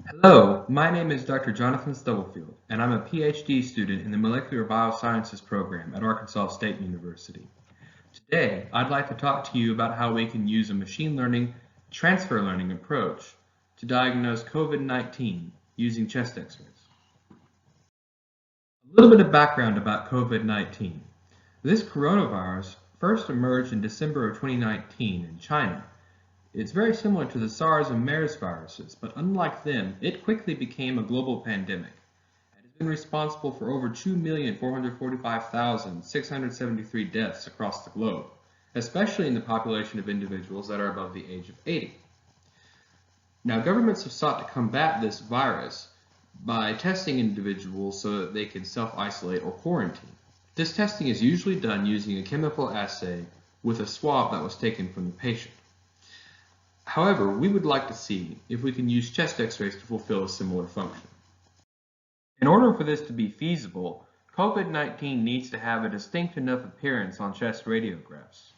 Hello, my name is Dr. Jonathan Stubblefield, and I'm a PhD student in the Molecular Biosciences program at Arkansas State University. Today, I'd like to talk to you about how we can use a machine learning transfer learning approach to diagnose COVID-19 using chest x-rays. A little bit of background about COVID-19. This coronavirus first emerged in December of 2019 in China. It's very similar to the SARS and MERS viruses, but unlike them, it quickly became a global pandemic and has been responsible for over 2,445,673 deaths across the globe, especially in the population of individuals that are above the age of 80. Now, governments have sought to combat this virus by testing individuals so that they can self-isolate or quarantine. This testing is usually done using a chemical assay with a swab that was taken from the patient. However, we would like to see if we can use chest x-rays to fulfill a similar function. In order for this to be feasible, COVID-19 needs to have a distinct enough appearance on chest radiographs.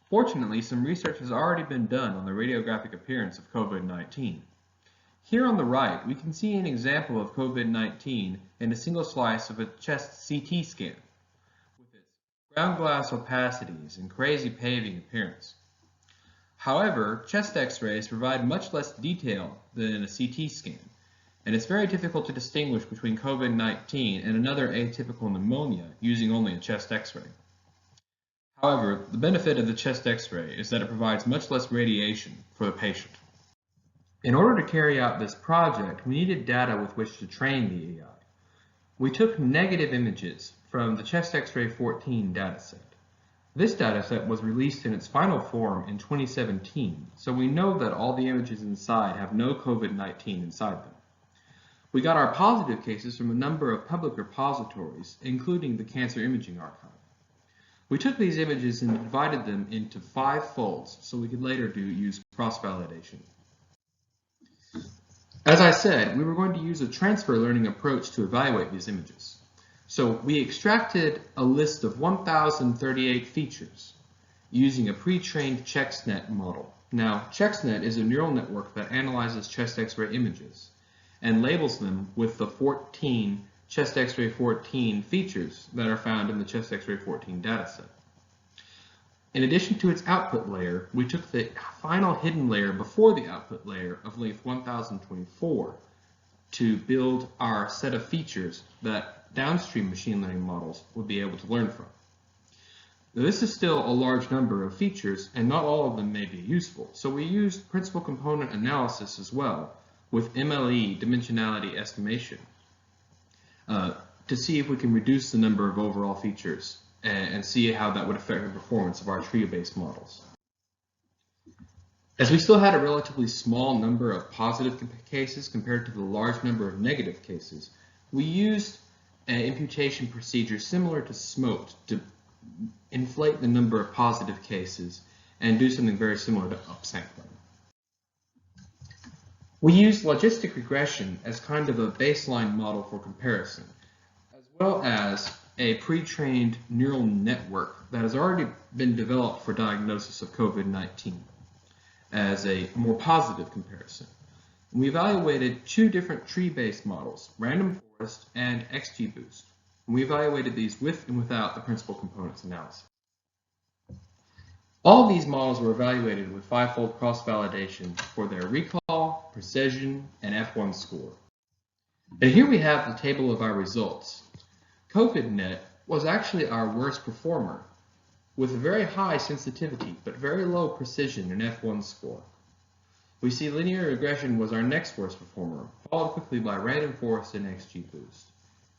Fortunately, some research has already been done on the radiographic appearance of COVID-19. Here on the right, we can see an example of COVID-19 in a single slice of a chest CT scan, with its ground glass opacities and crazy paving appearance. However, chest x-rays provide much less detail than a CT scan, and it's very difficult to distinguish between COVID-19 and another atypical pneumonia using only a chest x-ray. However, the benefit of the chest x-ray is that it provides much less radiation for the patient. In order to carry out this project, we needed data with which to train the AI. We took negative images from the chest x-ray 14 dataset. This dataset was released in its final form in 2017, so we know that all the images inside have no COVID-19 inside them. We got our positive cases from a number of public repositories, including the Cancer Imaging Archive. We took these images and divided them into 5 folds so we could later use cross-validation. As I said, we were going to use a transfer learning approach to evaluate these images. So we extracted a list of 1,038 features using a pre-trained CheXNet model. Now, CheXNet is a neural network that analyzes chest x-ray images and labels them with the 14 chest x-ray 14 features that are found in the chest x-ray 14 dataset. In addition to its output layer, we took the final hidden layer before the output layer of length 1024 to build our set of features that downstream machine learning models would be able to learn from. Now, this is still a large number of features, and not all of them may be useful, so we used principal component analysis as well with MLE dimensionality estimation to see if we can reduce the number of overall features and see how that would affect the performance of our trio-based models. As we still had a relatively small number of positive cases compared to the large number of negative cases, we used an imputation procedure similar to SMOTE to inflate the number of positive cases and do something very similar to upsampling. We used logistic regression as kind of a baseline model for comparison, as well as a pre-trained neural network that has already been developed for diagnosis of COVID-19 as a more positive comparison. We evaluated 2 different tree-based models, random forest and XGBoost. We evaluated these with and without the principal components analysis. All of these models were evaluated with 5-fold cross-validation for their recall, precision, and F1 score. And here we have the table of our results. COVIDNet was actually our worst performer, with a very high sensitivity but very low precision and F1 score. We see linear regression was our next worst performer, followed quickly by random forest and XGBoost.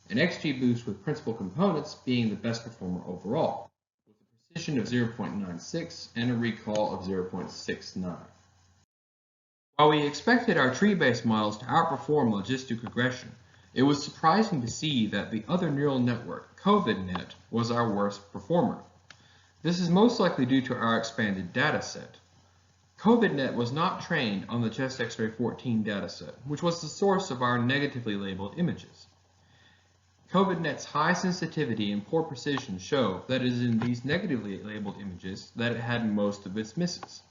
And XGBoost with principal components being the best performer overall, with a precision of 0.96 and a recall of 0.69. While we expected our tree-based models to outperform logistic regression, it was surprising to see that the other neural network, COVIDNet, was our worst performer. This is most likely due to our expanded dataset. COVIDNet was not trained on the chest x-ray 14 dataset, which was the source of our negatively labeled images. COVIDNet's high sensitivity and poor precision show that it is in these negatively labeled images that it had most of its misses.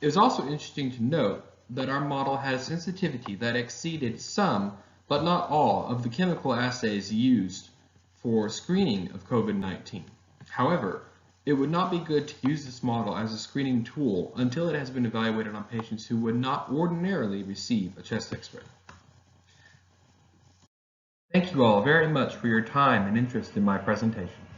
It was also interesting to note that our model has sensitivity that exceeded some, but not all, of the chemical assays used for screening of COVID-19. However, it would not be good to use this model as a screening tool until it has been evaluated on patients who would not ordinarily receive a chest x-ray. Thank you all very much for your time and interest in my presentation.